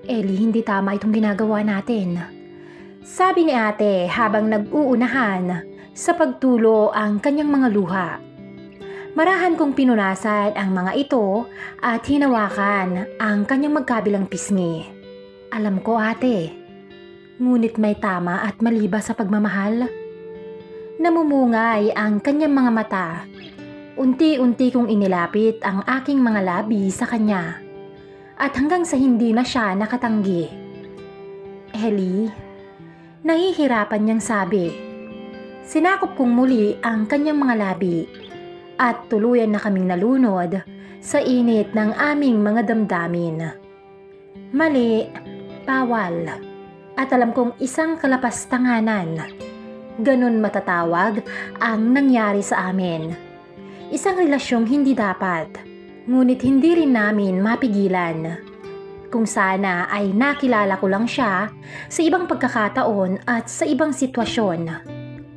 Ellie, hindi tama itong ginagawa natin. Sabi ni ate habang nag-uunahan sa pagtulo ang kanyang mga luha. Marahan kong pinunasan ang mga ito at hinawakan ang kanyang magkabilang pisngi. Alam ko ate, ngunit may tama at mali ba sa pagmamahal? Namumungay ang kanyang mga mata. Unti-unti kong inilapit ang aking mga labi sa kanya. At hanggang sa hindi na siya nakatanggi. Ellie, nahihirapan niyang sabi. Sinakop kong muli ang kanyang mga labi at tuluyan na kaming nalunod sa init ng aming mga damdamin. Mali, bawal, at alam kong isang kalapastanganan. Ganon matatawag ang nangyari sa amin. Isang relasyong hindi dapat. Ngunit hindi rin namin mapigilan. Kung sana ay nakilala ko lang siya sa ibang pagkakataon at sa ibang sitwasyon.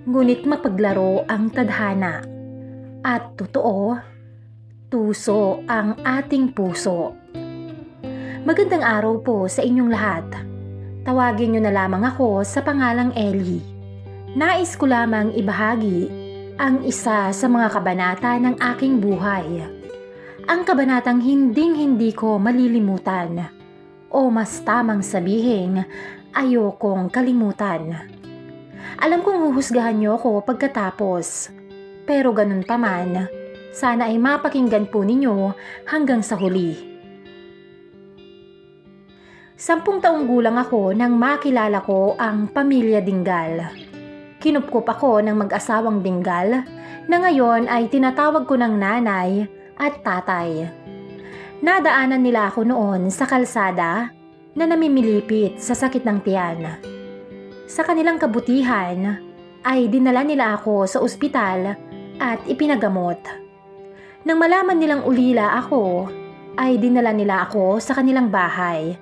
Ngunit mapaglaro ang tadhana. At totoo, tuso ang ating puso. Magandang araw po sa inyong lahat. Tawagin niyo na lamang ako sa pangalang Ellie. Nais ko lamang ibahagi ang isa sa mga kabanata ng aking buhay. Ang kabanatang hinding-hindi ko malilimutan o mas tamang sabihin ayokong kalimutan. Alam kong huhusgahan niyo ako pagkatapos, pero ganun pa man, sana ay mapakinggan po ninyo hanggang sa huli. 10 taong gulang ako nang makilala ko ang pamilya Dinggal. Kinupkup ako ng mag-asawang Dinggal na ngayon ay tinatawag ko ng nanay at tatay. Nadaanan nila ako noon sa kalsada na namimilipit sa sakit ng tiyan. Sa kanilang kabutihan ay dinala nila ako sa ospital at ipinagamot. Nang malaman nilang ulila ako, ay dinala nila ako sa kanilang bahay.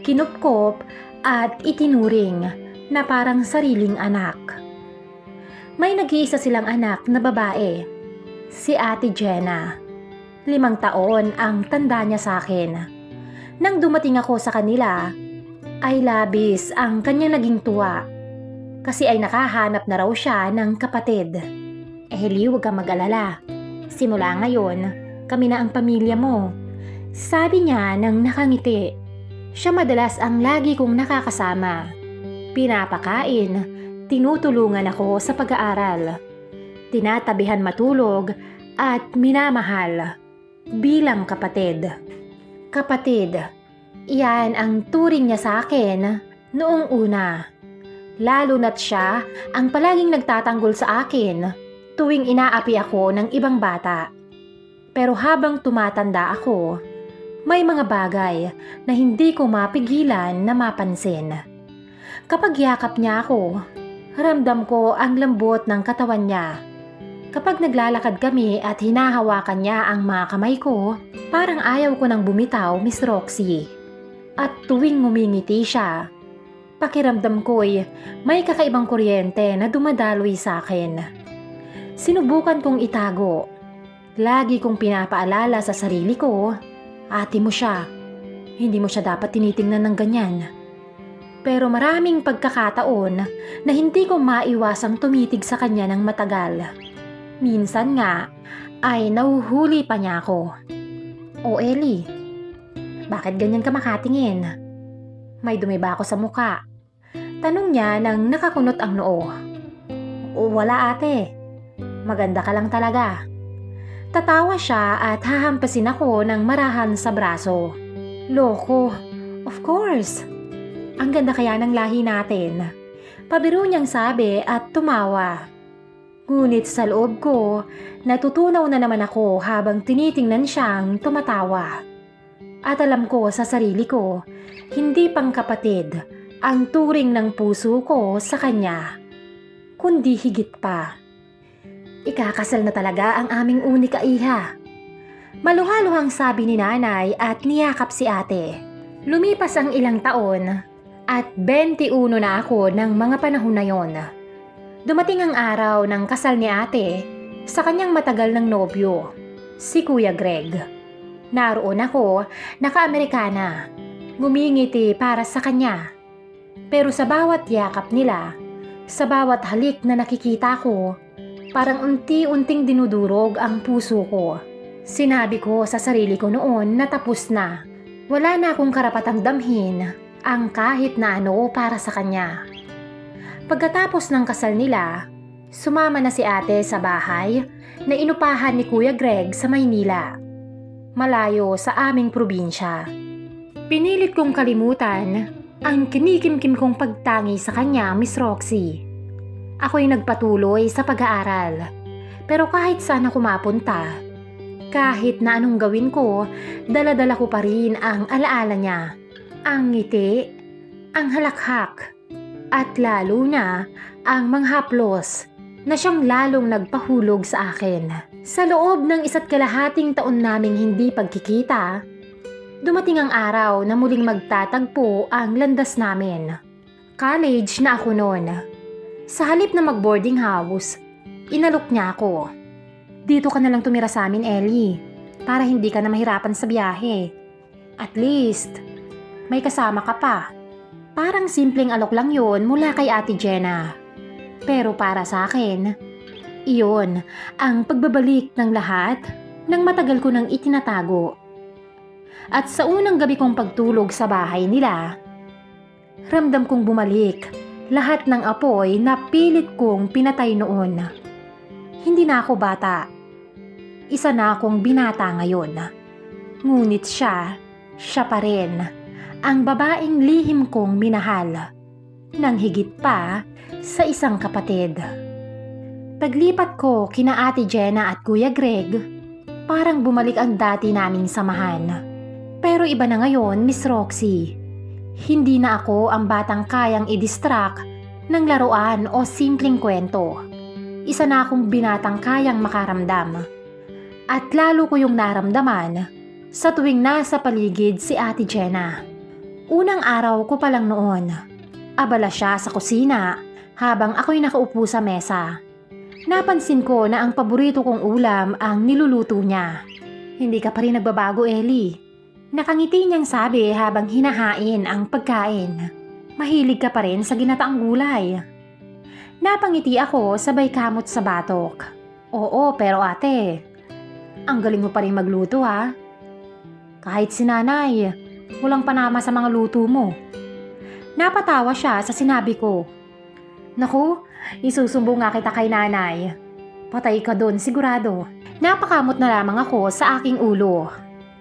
Kinupkop at itinuring na parang sariling anak. May nag-iisa silang anak na babae, si Ate Jenna. 5 taon ang tanda niya sa akin. Nang dumating ako sa kanila, ay labis ang kanyang naging tuwa. Kasi ay nakahanap na raw siya ng kapatid. Ellie, huwag kang mag-alala. Simula ngayon, kami na ang pamilya mo. Sabi niya nang nakangiti. Siya madalas ang lagi kong nakakasama. Pinapakain, tinutulungan ako sa pag-aaral. Tinatabihan matulog at minamahal. Bilang kapatid. Kapatid, iyan ang turing niya sa akin noong una. Lalo na't siya ang palaging nagtatanggol sa akin tuwing inaapi ako ng ibang bata. Pero habang tumatanda ako, may mga bagay na hindi ko mapigilan na mapansin. Kapag yakap niya ako, ramdam ko ang lambot ng katawan niya. Kapag naglalakad kami at hinahawakan niya ang mga kamay ko, parang ayaw ko nang bumitaw, Miss Roxy. At tuwing ngumingiti siya, pakiramdam ko'y may kakaibang kuryente na dumadaloy sa akin. Sinubukan kong itago. Lagi kong pinapaalala sa sarili ko, ate mo siya. Hindi mo siya dapat tinitingnan ng ganyan. Pero maraming pagkakataon na hindi ko maiwasang tumitig sa kanya ng matagal. Minsan nga ay nahuhuli pa niya ako. O Ellie, bakit ganyan ka makatingin? May dumi ba ako sa muka? Tanong niya nang nakakunot ang noo. O wala ate, maganda ka lang talaga. Tatawa siya at hahampasin ako ng marahan sa braso. Loko, of course. Ang ganda kaya ng lahi natin. Pabiro niyang sabi at tumawa. Ngunit sa loob ko, natutunaw na naman ako habang tinitingnan siyang tumatawa. At alam ko sa sarili ko, hindi pang kapatid ang turing ng puso ko sa kanya, kundi higit pa. Ikakasal na talaga ang aming unika iha. Maluhaluhang sabi ni nanay at niyakap si ate. Lumipas ang ilang taon at 21 na ako ng mga panahon na yon. Dumating ang araw ng kasal ni ate sa kanyang matagal ng nobyo, si Kuya Greg. Naroon ako, naka-Amerikana. Ngumingiti para sa kanya. Pero sa bawat yakap nila, sa bawat halik na nakikita ko, parang unti-unting dinudurog ang puso ko. Sinabi ko sa sarili ko noon na tapos na. Wala na akong karapatang damhin ang kahit na ano para sa kanya. Pagkatapos ng kasal nila, sumama na si ate sa bahay na inupahan ni Kuya Greg sa Maynila, malayo sa aming probinsya. Pinilit kong kalimutan ang kinikimkim kong pagtangi sa kanya, Miss Roxy. Ako'y nagpatuloy sa pag-aaral, pero kahit saan ako mapunta, kahit na anong gawin ko, dala-dala ko pa rin ang alaala niya, ang ngiti, ang halakhak, at lalo na ang manghaplos na siyang lalong nagpahulog sa akin. Sa loob ng 1.5 taon naming hindi pagkikita, dumating ang araw na muling magtatagpo ang landas namin. College na ako noon. Sa halip na mag-boarding house, inalok niya ako. Dito ka na lang tumira sa amin, Ellie, para hindi ka na mahirapan sa biyahe. At least, may kasama ka pa. Parang simpleng alok lang yon mula kay Ate Jenna. Pero para sa akin, iyon ang pagbabalik ng lahat ng matagal ko nang itinatago. At sa unang gabi kong pagtulog sa bahay nila, ramdam kong bumalik lahat ng apoy na pilit kong pinatay noon. Hindi na ako bata. Isa na akong binata ngayon. Ngunit siya pa rin ang babaeng lihim kong minahal, nang higit pa sa isang kapatid. Paglipat ko kina Ate Jenna at Kuya Greg, parang bumalik ang dati naming samahan. Pero iba na ngayon, Miss Roxy. Hindi na ako ang batang kayang i-distract ng laruan o simpleng kwento. Isa na akong binatang kayang makaramdam. At lalo ko yung naramdaman sa tuwing nasa paligid si Ate Jenna. Unang araw ko pa lang noon, abala siya sa kusina habang ako'y nakaupo sa mesa. Napansin ko na ang paborito kong ulam ang niluluto niya. Hindi ka pa rin nagbabago, Ellie. Nakangiti niyang sabi habang hinahain ang pagkain. Mahilig ka pa rin sa ginataang gulay. Napangiti ako sabay kamot sa batok. Oo, pero ate, ang galing mo pa rin magluto ha. Kahit si nanay, walang panama sa mga luto mo. Napatawa siya sa sinabi ko. Naku, isusumbong nga kita kay nanay. Patay ka doon sigurado. Napakamot na lamang ako sa aking ulo.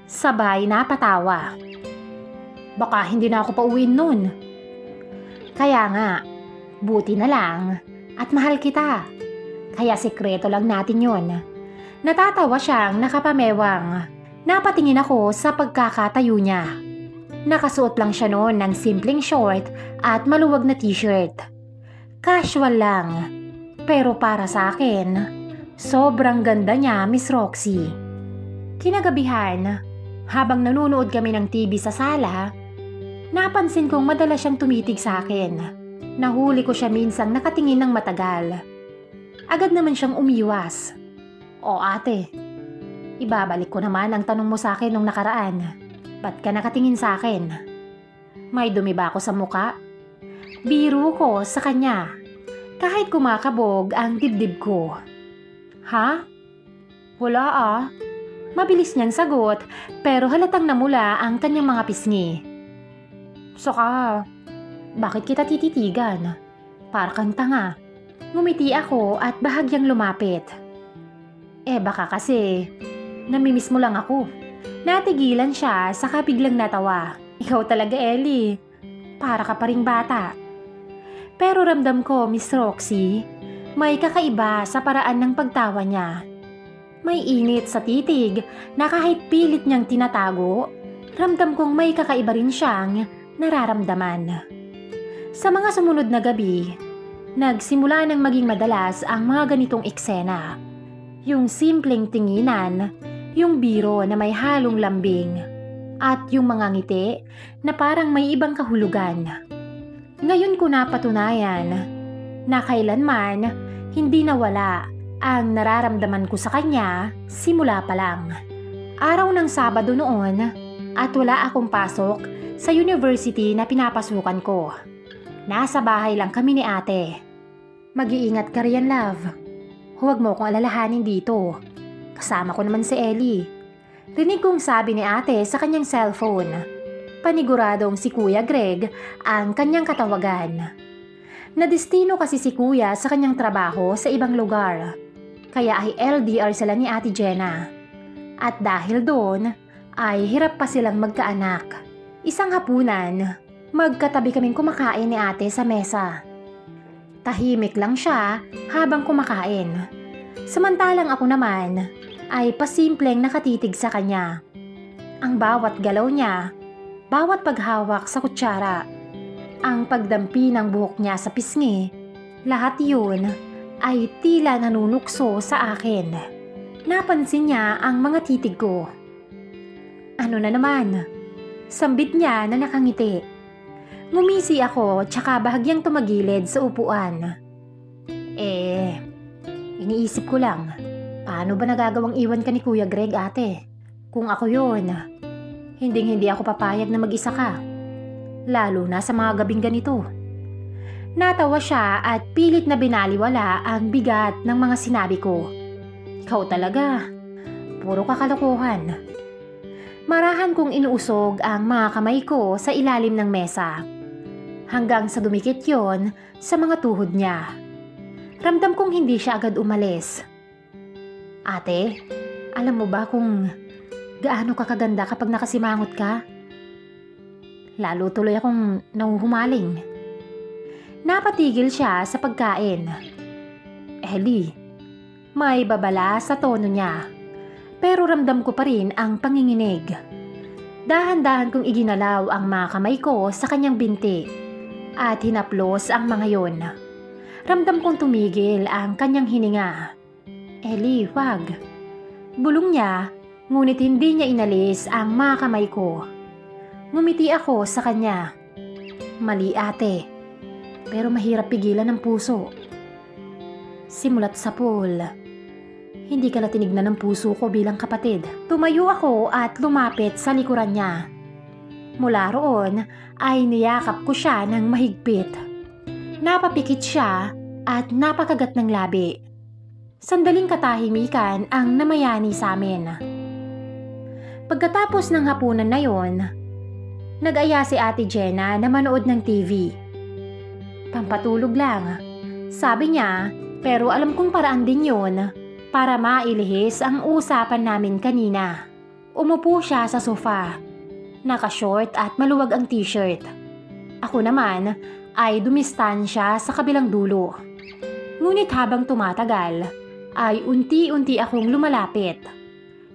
Sabay napatawa. Baka hindi na ako pauwiin nun. Kaya nga, buti na lang at mahal kita. Kaya sikreto lang natin yon. Natatawa siyang nakapamewang. Napatingin ako sa pagkakatayo niya. Nakasuot lang siya noon ng simpleng short at maluwag na t-shirt. Casual lang. Pero para sa akin, sobrang ganda niya, Miss Roxy. Kinagabihan, habang nanonood kami ng TV sa sala, napansin kong madalas siyang tumitig sa akin. Nahuli ko siya minsang nakatingin ng matagal. Agad naman siyang umiwas. O ate, ibabalik ko naman ang tanong mo sa akin nung nakaraan. Ba't ka nakatingin sa akin? May dumi ba ako sa muka? Biro ko sa kanya. Kahit kumakabog ang dibdib ko. Ha? Wala ah. Mabilis niyang sagot pero halatang namula ang kanyang mga pisngi. Saka, bakit kita tititigan? Para kang tanga. Ngumiti ako at bahagyang lumapit. Baka kasi, namimiss mo lang ako. Natigilan siya saka biglang natawa. Ikaw talaga, Ellie. Para ka pa ring bata. Pero ramdam ko, Miss Roxy, may kakaiba sa paraan ng pagtawa niya. May init sa titig na kahit pilit niyang tinatago, ramdam kong may kakaiba rin siyang nararamdaman. Sa mga sumunod na gabi, nagsimula ng maging madalas ang mga ganitong eksena. Yung simpleng tinginan, yung biro na may halong lambing, at yung mga ngiti na parang may ibang kahulugan. Ngayon ko napatunayan na kailanman hindi nawala ang nararamdaman ko sa kanya simula pa lang. Araw ng Sabado noon, at wala akong pasok sa university na pinapasukan ko. Nasa bahay lang kami ni ate. Mag-iingat ka riyan, love. Huwag mo akong alalahanin dito. Kasama ko naman si Ellie. Rinig kong sabi ni ate sa kanyang cellphone. Paniguradong si Kuya Greg ang kanyang katawagan. Nadestino kasi si Kuya sa kanyang trabaho sa ibang lugar. Kaya ay LDR sila ni Ate Jenna. At dahil doon, ay hirap pa silang magkaanak. Isang hapunan, magkatabi kaming kumakain ni ate sa mesa. Tahimik lang siya habang kumakain. Samantalang ako naman ay pasimpleng nakatitig sa kanya. Ang bawat galaw niya, bawat paghawak sa kutsara, ang pagdampi ng buhok niya sa pisngi, lahat yun ay tila nanunukso sa akin. Napansin niya ang mga titig ko. Ano na naman? Sambit niya na nakangiti. Ngumisi ako tsaka bahagyang tumagilid sa upuan. Iniisip ko lang, paano ba nagagawang iwan ka ni Kuya Greg, ate? Kung ako yun, hindi ako papayag na mag-isa ka. Lalo na sa mga gabing ganito. Natawa siya at pilit na binaliwala ang bigat ng mga sinabi ko. Ikaw talaga, puro kakalokohan. Marahan kong inuusog ang mga kamay ko sa ilalim ng mesa. Hanggang sa dumikit yon sa mga tuhod niya. Ramdam kong hindi siya agad umalis. Ate, alam mo ba kung gaano ka kaganda kapag nakasimangot ka? Lalo tuloy akong nahuhumaling. Napatigil siya sa pagkain. Ellie, may babala sa tono niya. Pero ramdam ko pa rin ang panginginig. Dahan-dahan kong iginalaw ang mga kamay ko sa kanyang binti at hinaplos ang mga yon. Ramdam kong tumigil ang kanyang hininga. Ellie, wag. Bulong niya, ngunit hindi niya inalis ang mga kamay ko. Ngumiti ako sa kanya. Mali, ate. Pero mahirap pigilan ng puso. Simulat sa pool. Hindi ka na tinignan ng puso ko bilang kapatid. Tumayo ako at lumapit sa likuran niya. Mula roon ay niyakap ko siya ng mahigpit. Napapikit siya at napakagat ng labi. Sandaling katahimikan ang namayani sa amin. Pagkatapos ng hapunan na yon, nag-aya si Ate Jenna na manood ng TV. Pampatulog lang, sabi niya, pero alam kong paraan din yon para mailihis ang usapan namin kanina. Umupo siya sa sofa. Naka-short at maluwag ang t-shirt. Ako naman ay dumistansya sa kabilang dulo. Ngunit habang tumatagal, ay unti-unti akong lumalapit.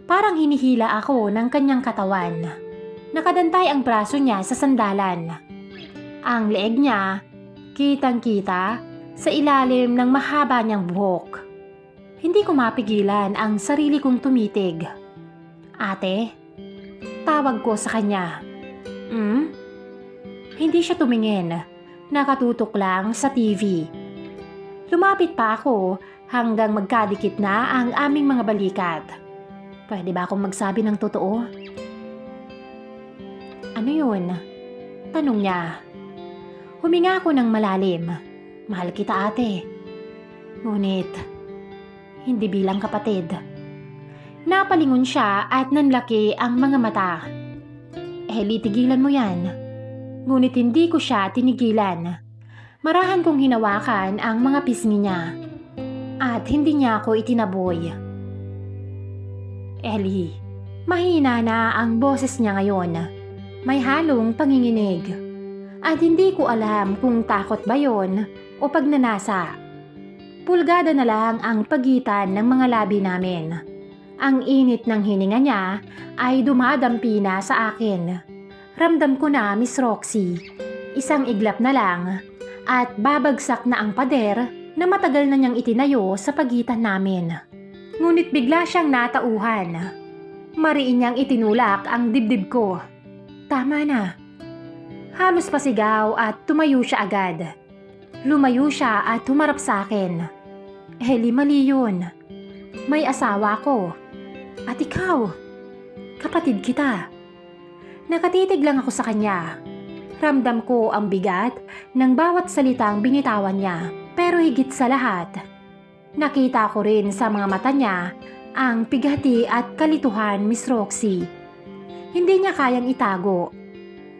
Parang hinihila ako ng kanyang katawan. Nakadantay ang braso niya sa sandalan. Ang leeg niya, kitang-kita sa ilalim ng mahaba niyang buhok. Hindi ko mapigilan ang sarili kong tumitig. Ate, tawag ko sa kanya. Hindi siya tumingin. Nakatutok lang sa TV. Lumapit pa ako hanggang magkadikit na ang aming mga balikat. Pwede ba akong magsabi ng totoo? Ano yun? Tanong niya. Huminga ako ng malalim. Mahal kita, ate. Ngunit hindi bilang kapatid. Napalingon siya at nanlaki ang mga mata. Ellie, tigilan mo yan. Ngunit hindi ko siya tinigilan. Marahan kong hinawakan ang mga pisngi niya. At hindi niya ako itinaboy. Ellie, mahina na ang boses niya ngayon. May halong panginginig. At hindi ko alam kung takot ba yon o pagnanasa. Pulgada na lang ang pagitan ng mga labi namin. Ang init ng hininga niya ay dumadampi na sa akin. Ramdam ko na, Miss Roxy. Isang iglap na lang at babagsak na ang pader na matagal na niyang itinayo sa pagitan namin. Ngunit bigla siyang natauhan. Mariin niyang itinulak ang dibdib ko. Tama na. Halos pasigaw at tumayo siya agad. Lumayo siya at humarap sa akin. Ellie, mali yun. May asawa ko. At ikaw, kapatid kita. Nakatitig lang ako sa kanya. Ramdam ko ang bigat ng bawat salitang binitawan niya. Pero higit sa lahat, nakita ko rin sa mga mata niya ang pighati at kalituhan, Miss Roxy. Hindi niya kayang itago.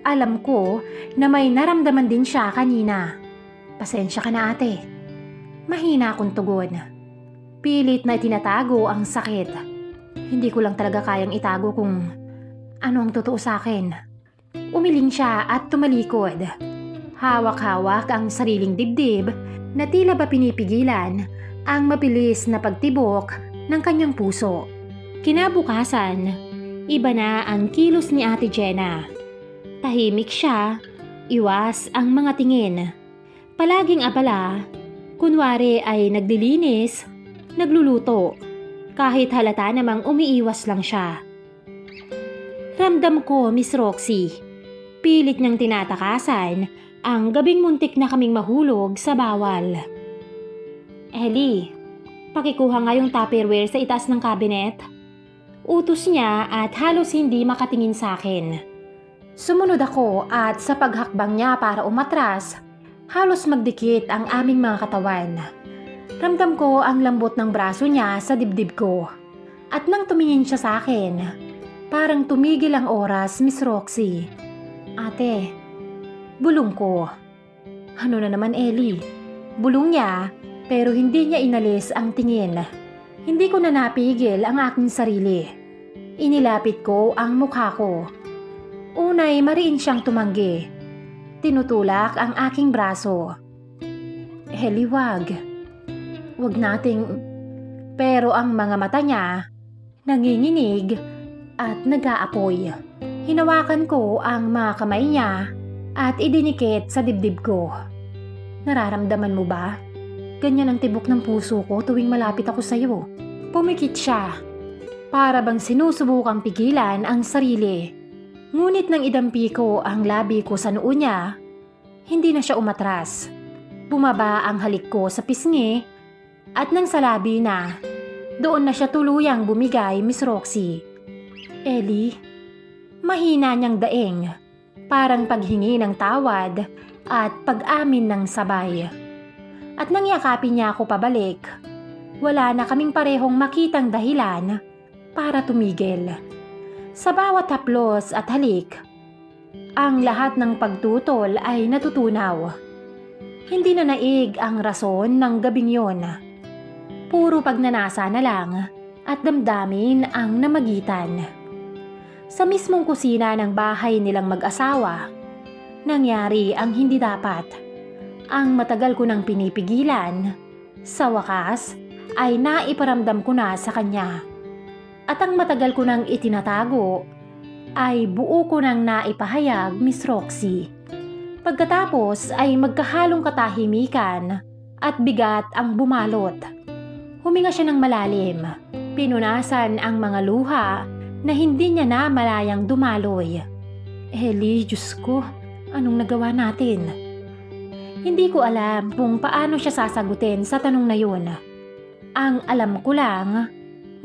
Alam ko na may naramdaman din siya kanina. Pasensya ka na ate. Mahina akong tugon. Pilit na itinatago ang sakit. Hindi ko lang talaga kayang itago kung ano ang totoo sa akin. Umiling siya at tumalikod. Hawak-hawak ang sariling dibdib na tila ba pinipigilan ang mabilis na pagtibok ng kanyang puso. Kinabukasan, iba na ang kilos ni Ate Jenna. Tahimik siya, iwas ang mga tingin. Palaging abala, kunwari ay naglilinis, nagluluto, kahit halata namang umiiwas lang siya. Ramdam ko, Miss Roxy, pilit niyang tinatakasan ang gabing muntik na kaming mahulog sa bawal. Ellie, pakikuha nga yung Tupperware sa itaas ng cabinet. Utos niya at halos hindi makatingin sa akin. Sumunod ako at sa paghakbang niya para umatras, halos magdikit ang aming mga katawan. Ramdam ko ang lambot ng braso niya sa dibdib ko. At nang tumingin siya sa akin, parang tumigil ang oras, Miss Roxy. Ate, bulong ko. Ano na naman, Ellie? Bulong niya pero hindi niya inalis ang tingin. Hindi ko na napigil ang aking sarili. Inilapit ko ang mukha ko. Unay mariin siyang tumanggi. Tinutulak ang aking braso. Ellie, wag. Wag nating... Pero ang mga mata niya, nanginginig at nag-aapoy. Hinawakan ko ang mga kamay niya at idinikit sa dibdib ko. Nararamdaman mo ba? Ganyan ang tibok ng puso ko tuwing malapit ako sa'yo. Pumikit siya. Para bang sinusubukang pigilan ang sarili. Ngunit nang idampi ko ang labi ko sa noo niya, hindi na siya umatras. Bumaba ang halik ko sa pisngi at nang sa labi na, doon na siya tuluyang bumigay, Miss Roxy. Ellie, mahina niyang daing, parang paghingi ng tawad at pag-amin ng sabay. At nang yakapin niya ako pabalik, wala na kaming parehong makitang dahilan para tumigil. Sa bawat haplos at halik, ang lahat ng pagtutol ay natutunaw. Hindi na naig ang rason ng gabing yon. Puro pagnanasa na lang at damdamin ang namagitan. Sa mismong kusina ng bahay nilang mag-asawa, nangyari ang hindi dapat. Ang matagal ko nang pinipigilan, sa wakas ay naiparamdam ko na sa kanya. At ang matagal ko nang itinatago ay buo ko nang naipahayag, Miss Roxy. Pagkatapos ay magkahalong katahimikan at bigat ang bumalot. Huminga siya ng malalim, pinunasan ang mga luha na hindi niya na malayang dumaloy. Ellie, Diyos ko, anong nagawa natin? Hindi ko alam kung paano siya sasagutin sa tanong na yun. Ang alam ko lang,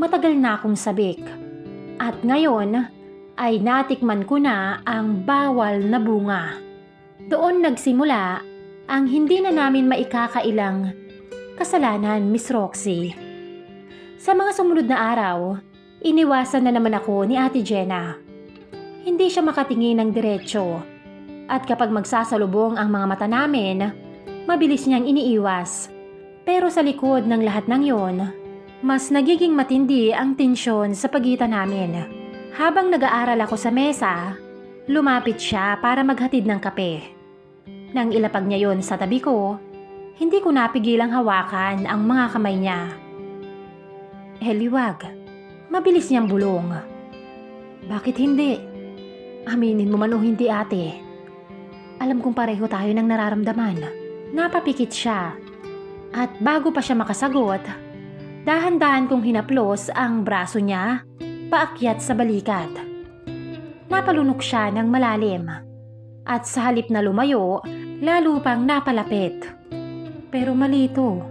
matagal na akong sabik. At ngayon ay natikman ko na ang bawal na bunga. Doon nagsimula ang hindi na namin maikakailang kasalanan, Miss Roxy. Sa mga sumunod na araw, iniwasan na naman ako ni Ate Jenna. Hindi siya makatingin ng diretsyo. At kapag magsasalubong ang mga mata namin, mabilis niyang iniiwas. Pero sa likod ng lahat ng yon, mas nagiging matindi ang tensyon sa pagitan namin. Habang nag-aaral ako sa mesa, lumapit siya para maghatid ng kape. Nang ilapag niya yon sa tabi ko, hindi ko napigilang hawakan ang mga kamay niya. Ellie, wag. Mabilis niyang bulong. Bakit hindi? Aminin mo man o hindi, ate. Alam kong pareho tayo ng nararamdaman. Napapikit siya. At bago pa siya makasagot, dahan-dahan kong hinaplos ang braso niya paakyat sa balikat. Napalunok siya ng malalim. At sa halip na lumayo, lalo pang napalapit. Pero mali ito.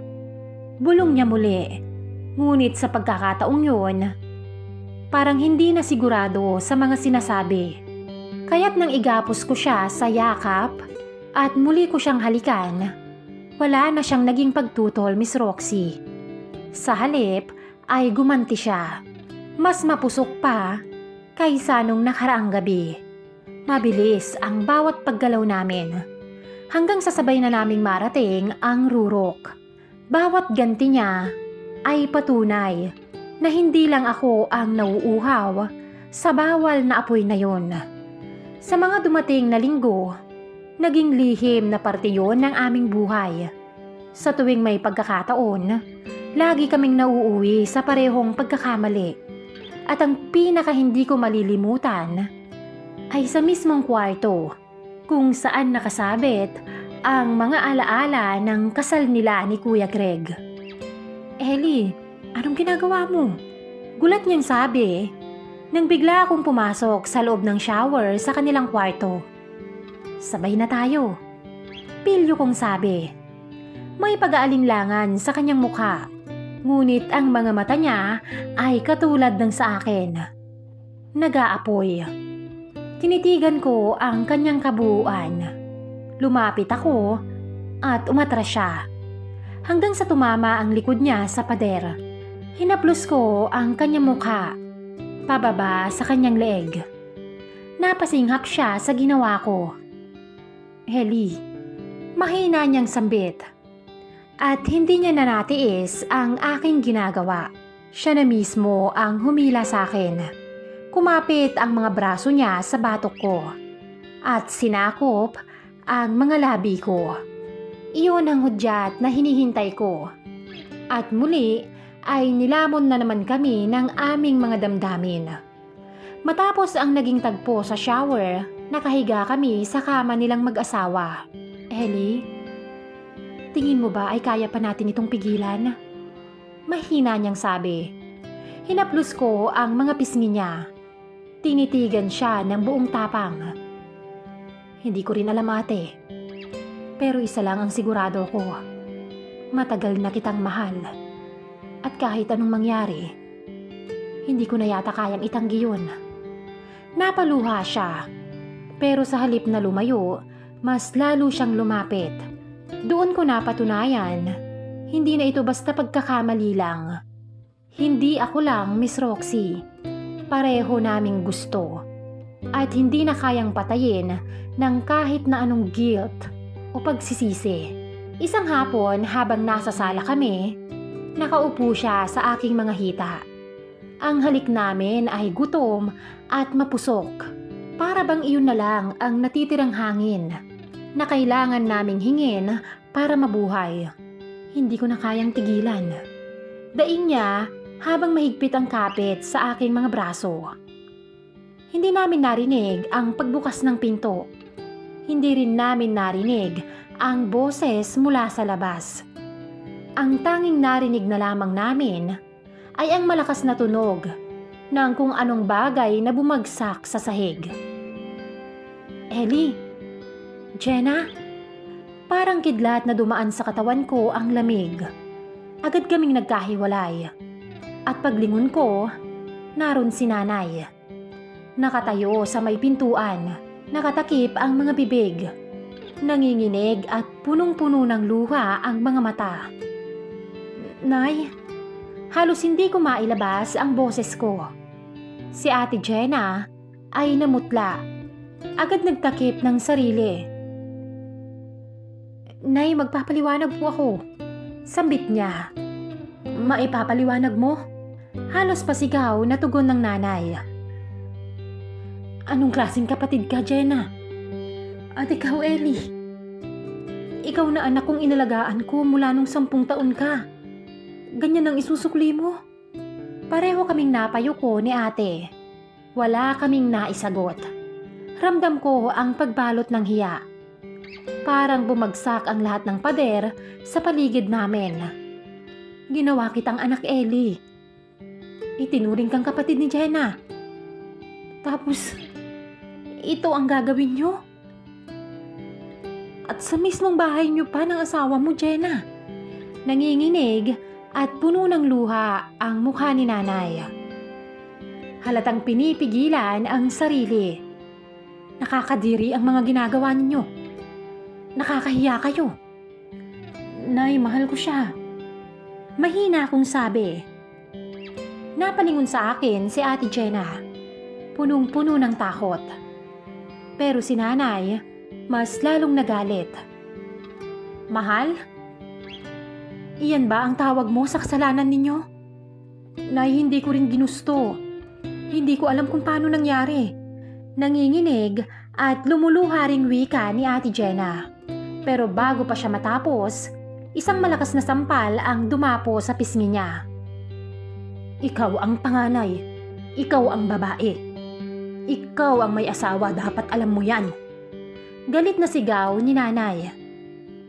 Bulong niya muli. Ngunit sa pagkakataong yun, parang hindi na sigurado sa mga sinasabi. Kaya't nang igapos ko siya sa yakap at muli ko siyang halikan, wala na siyang naging pagtutol, Miss Roxy. Sa halip ay gumanti siya. Mas mapusok pa kaysa nung nakaraang gabi. Mabilis ang bawat paggalaw namin. Hanggang sasabay na naming marating ang rurok. Bawat ganti niya ay patunay na hindi lang ako ang nauuhaw sa bawal na apoy na yon. Sa mga dumating na linggo, naging lihim na parte yon ng aming buhay. Sa tuwing may pagkakataon, lagi kaming nauuwi sa parehong pagkakamali. At ang pinaka hindi ko malilimutan ay sa mismong kwarto kung saan nakasabit ang mga alaala ng kasal nila ni Kuya Greg. Ellie, anong ginagawa mo? Gulat niyang sabi nang bigla akong pumasok sa loob ng shower sa kanilang kwarto. Sabay na tayo. Pilyo kong sabi. May pag-aalinlangan sa kanyang mukha, ngunit ang mga mata niya ay katulad ng sa akin. Nag-aapoy. Tinitigan ko ang kanyang kabuuan. Lumapit ako at umatras siya. Hanggang sa tumama ang likod niya sa pader. Hinaplos ko ang kanyang mukha, pababa sa kanyang leeg. Napasinghap siya sa ginawa ko. Ellie, mahina niyang sambit. At hindi niya nanatiis ang aking ginagawa. Siya na mismo ang humila sa akin. Kumapit ang mga braso niya sa batok ko at sinakop ang mga labi ko. Iyon ang hudyat na hinihintay ko. At muli ay nilamon na naman kami ng aming mga damdamin. Matapos ang naging tagpo sa shower, nakahiga kami sa kama nilang mag-asawa. Ellie, tingin mo ba ay kaya pa natin itong pigilan? Mahina niyang sabi. Hinaplos ko ang mga pisngi niya. Tinitigan siya ng buong tapang. Hindi ko rin alam, ate. Pero isa lang ang sigurado ko. Matagal na kitang mahal. At kahit anong mangyari, hindi ko na yata kayang itanggi yun. Napaluha siya. Pero sa halip na lumayo, mas lalo siyang lumapit. Doon ko napatunayan, hindi na ito basta pagkakamali lang. Hindi ako lang, Miss Roxy. Pareho naming gusto. At hindi na kayang patayin ng kahit na anong guilt o pagsisisi. Isang hapon habang nasa sala kami, nakaupo siya sa aking mga hita. Ang halik namin ay gutom at mapusok. Para bang iyon na lang ang natitirang hangin na kailangan naming hingin para mabuhay. Hindi ko na kayang tigilan. Daing niya habang mahigpit ang kapit sa aking mga braso. Hindi namin narinig ang pagbukas ng pinto. Hindi rin namin narinig ang boses mula sa labas. Ang tanging narinig na lamang namin ay ang malakas na tunog ng kung anong bagay na bumagsak sa sahig. Ellie, Jenna, parang kidlat na dumaan sa katawan ko ang lamig. Agad kaming nagkahiwalay. At paglingon ko, naroon si nanay. Nakatayo sa may pintuan, nakatakip ang mga bibig. Nanginginig at punong-puno ng luha ang mga mata. Nay, halos hindi ko mailabas ang boses ko. Si Ate Jenna ay namutla. Agad nagtakip ng sarili. Nay, magpapaliwanag po ako. Sambit niya. Maipapaliwanag mo? Halos pasigaw na tugon ng nanay. Anong klaseng kapatid ka, Jenna? At ikaw, Ellie. Ikaw na anak kong inalagaan ko mula nung 10 taon ka. Ganyan ang isusukli mo? Pareho kaming napayuko ni ate. Wala kaming naisagot. Ramdam ko ang pagbalot ng hiya. Parang bumagsak ang lahat ng pader sa paligid namin. Ginawa kitang anak, Ellie. Itinuring kang kapatid ni Jenna. Tapos, ito ang gagawin nyo? At sa mismong bahay nyo pa ng asawa mo, Jenna. Nanginginig at puno ng luha ang mukha ni nanay. Halatang pinipigilan ang sarili. Nakakadiri ang mga ginagawa ninyo. Nakakahiya kayo. Nay, mahal ko siya. Mahina akong sabi. Napalingon sa akin si Ate Jenna. Punong-puno ng takot. Pero si Nanay, mas lalong nagalit. Mahal? Iyan ba ang tawag mo sa kasalanan ninyo? Nay, hindi ko rin ginusto. Hindi ko alam kung paano nangyari. Nanginginig at lumuluha ring wika ni Ate Jenna. Pero bago pa siya matapos, isang malakas na sampal ang dumapo sa pisngi niya. Ikaw ang panganay. Ikaw ang babae. Ikaw ang may asawa, dapat alam mo yan. Galit na sigaw ni Nanay.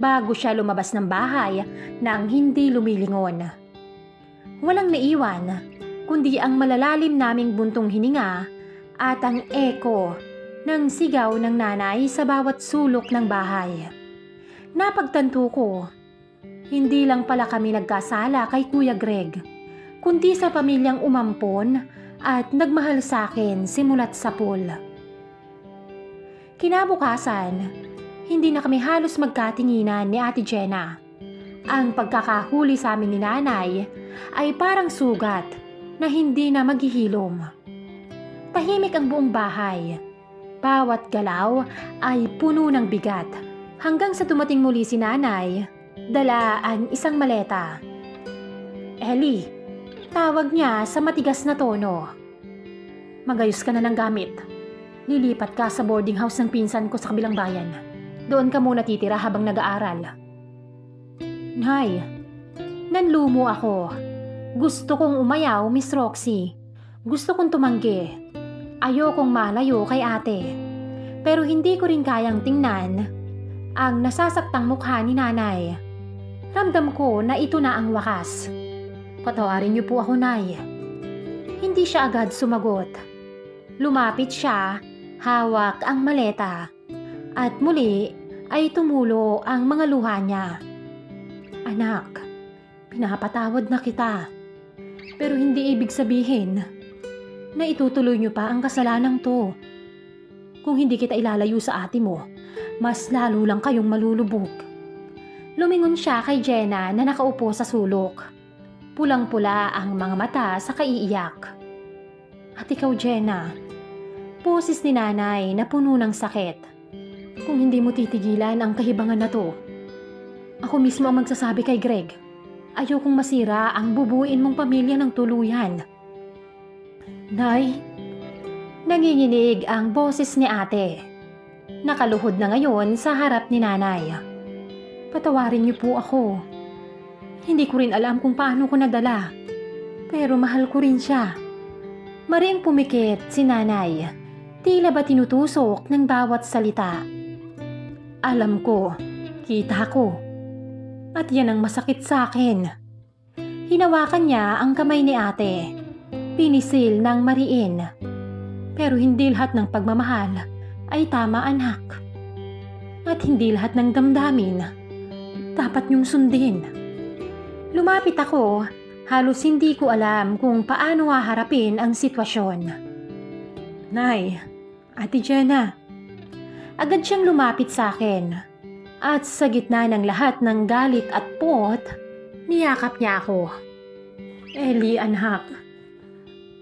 Bago siya lumabas ng bahay nang hindi lumilingon. Walang naiwan, kundi ang malalalim naming buntong hininga at ang eko ng sigaw ng nanay sa bawat sulok ng bahay. Napagtanto ko, hindi lang pala kami nagkasala kay Kuya Greg, kundi sa pamilyang umampon at nagmahal sa akin simula't sa pool. Kinabukasan, hindi na kami halos magkatinginan ni Ate Jenna. Ang pagkakahuli sa amin ni Nanay ay parang sugat na hindi na maghihilom. Tahimik ang buong bahay. Bawat galaw ay puno ng bigat hanggang sa dumating muli si Nanay, dala ang isang maleta. Ellie, tawag niya sa matigas na tono. Magayos ka na ng gamit. Lilipat ka sa boarding house ng pinsan ko sa kabilang bayan. Doon ka muna titira habang nag-aaral. Nay, nanlumo ako. Gusto kong umayaw, Miss Roxy. Gusto kong tumanggi. Ayokong malayo kay ate. Pero hindi ko rin kayang tingnan ang nasasaktang mukha ni Nanay. Ramdam ko na ito na ang wakas. Patawarin niyo po ako, Nay. Hindi siya agad sumagot. Lumapit siya, hawak ang maleta. At muli ay tumulo ang mga luha niya. Anak, pinapatawad na kita. Pero hindi ibig sabihin na itutuloy niyo pa ang kasalanang to. Kung hindi kita ilalayo sa ate mo, mas lalo lang kayong malulubog. Lumingon siya kay Jenna na nakaupo sa sulok. Pulang-pula ang mga mata sa kaiiyak. At ikaw, Jenna, boses ni Nanay na puno ng sakit. Kung hindi mo titigilan ang kahibangan na to, ako mismo ang magsasabi kay Greg. Ayokong masira ang bubuin mong pamilya ng tuluyan. Nay, nanginginig ang boses ni ate. Nakaluhod na ngayon sa harap ni Nanay. Patawarin niyo po ako. Hindi ko rin alam kung paano ko nadala. Pero mahal ko rin siya. Mariing pumikit si Nanay. Tila ba tinutusok ng bawat salita. Alam ko, kita ko. At yan ang masakit sa akin. Hinawakan niya ang kamay ni ate. Pinisil ng mariin. Pero hindi lahat ng pagmamahal ay tama, anak. At hindi lahat ng damdamin dapat niyong sundin. Lumapit ako, halos hindi ko alam kung paano haharapin ang sitwasyon. Nay, Ate Jenna. Agad siyang lumapit sa akin. At sa gitna ng lahat ng galit at puot, niyakap niya ako. Ellie, anak.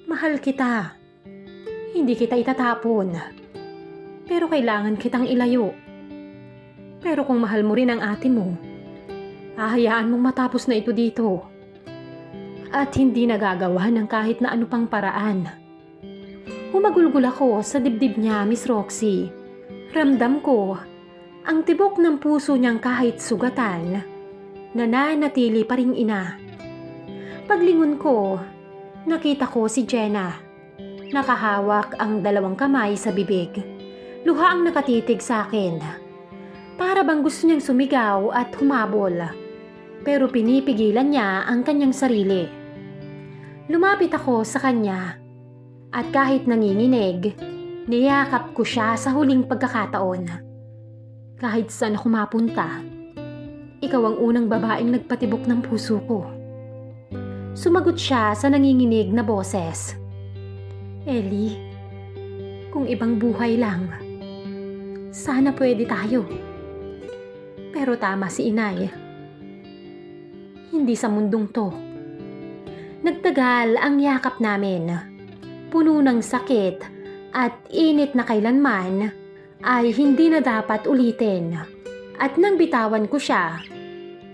Mahal kita. Hindi kita itatapon. Pero kailangan kitang ilayo. Pero kung mahal mo rin ang ate mo, hahayaan mong matapos na ito dito. At hindi nagagawa ng kahit na ano pang paraan. Humagulgul ako sa dibdib niya, Miss Roxy. Ramdam ko ang tibok ng puso niyang kahit sugatan, nananatili pa ring ina. Paglingon ko, nakita ko si Jenna. Nakahawak ang dalawang kamay sa bibig. Luha ang nakatitig sa akin. Para bang gusto niyang sumigaw at humabol. Pero pinipigilan niya ang kanyang sarili. Lumapit ako sa kanya. At kahit nanginginig, niyakap ko siya sa huling pagkakataon. Kahit saan ako mapunta, ikaw ang unang babaeng nagpatibok ng puso ko. Sumagot siya sa nanginginig na boses. Ellie, kung ibang buhay lang, Sana pwede tayo. Pero tama si inay. Hindi sa mundong to. Nagtagal ang yakap namin. Puno ng sakit at init na kailanman ay hindi na dapat ulitin. At nang bitawan ko siya,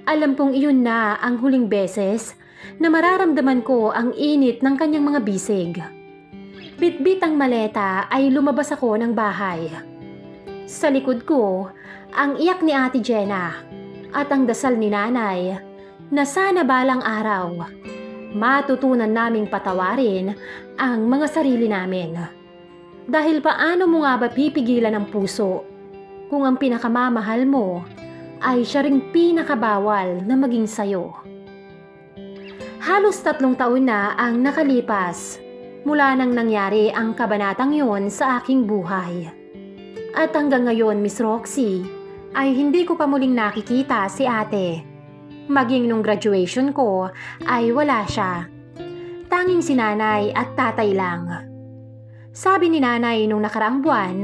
alam kong iyon na ang huling beses na mararamdaman ko ang init ng kanyang mga bisig. Bitbit ang maleta ay lumabas ako ng bahay. Sa likod ko, ang iyak ni Ate Jenna at ang dasal ni Nanay na sana balang araw matutunan naming patawarin ang mga sarili namin. Dahil paano mo nga ba pipigilan ang puso kung ang pinakamamahal mo ay siya ring pinakabawal na maging sayo? Halos 3 taon na ang nakalipas mula nang nangyari ang kabanatang yon sa aking buhay. At hanggang ngayon, Miss Roxy, ay hindi ko pa muling nakikita si ate. Maging nung graduation ko ay wala siya. Tanging si nanay at tatay lang. Sabi ni nanay nung nakaraang buwan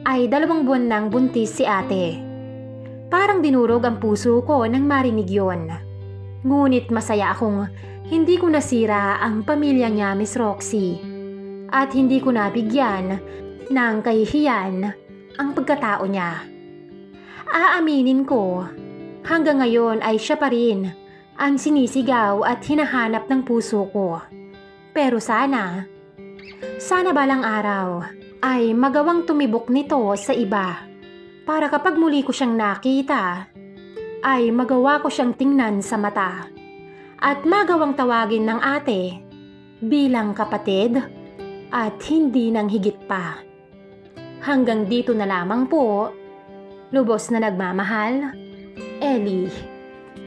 ay 2 buwan nang buntis si ate. Parang dinurog ang puso ko nang marinig yon. Ngunit masaya akong hindi ko nasira ang pamilya niya, Miss Roxy. At hindi ko nabigyan ng kahihiyan ang pagkatao niya. Aaminin ko, hanggang ngayon ay siya pa rin ang sinisigaw at hinahanap ng puso ko. Pero sana balang araw ay magawang tumibok nito sa iba para kapag muli ko siyang nakita ay magawa ko siyang tingnan sa mata at magawang tawagin ng ate bilang kapatid at hindi nang higit pa. Hanggang dito na lamang po. Lubos na nagmamahal, Ellie.